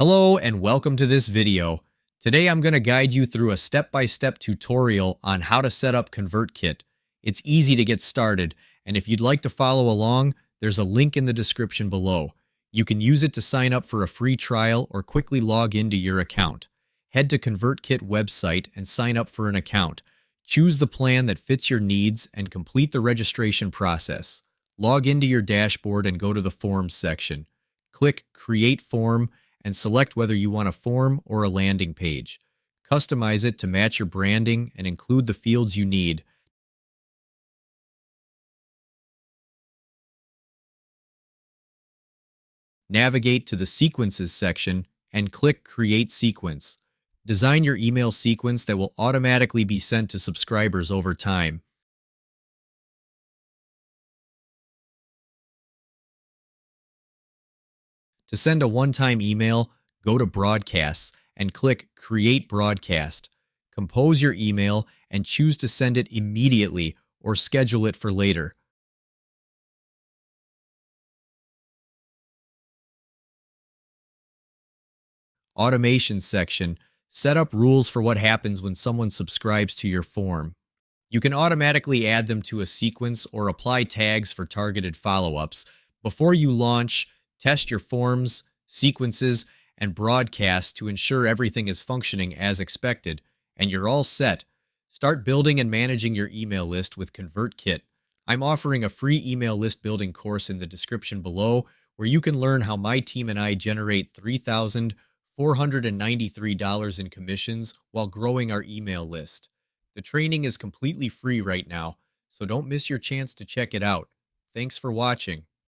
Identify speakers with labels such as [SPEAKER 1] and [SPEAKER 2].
[SPEAKER 1] Hello and welcome to this video. Today I'm going to guide you through a step-by-step tutorial on how to set up ConvertKit. It's easy to get started, and if you'd like to follow along, there's a link in the description below. You can use it to sign up for a free trial or quickly log into your account. Head to ConvertKit website and sign up for an account. Choose the plan that fits your needs and complete the registration process. Log into your dashboard and go to the Forms section. Click Create Form and select whether you want a form or a landing page. Customize it to match your branding and include the fields you need. Navigate to the Sequences section and click Create Sequence. Design your email sequence that will automatically be sent to subscribers over time. To send a one-time email, go to Broadcasts and click Create Broadcast. Compose your email and choose to send it immediately or schedule it for later. Automation section. Set up rules for what happens when someone subscribes to your form. You can automatically add them to a sequence or apply tags for targeted follow-ups. Before you launch, test your forms, sequences, and broadcasts to ensure everything is functioning as expected, and you're all set. Start building and managing your email list with ConvertKit. I'm offering a free email list building course in the description below, where you can learn how my team and I generate $3,493 in commissions while growing our email list. The training is completely free right now, so don't miss your chance to check it out. Thanks for watching.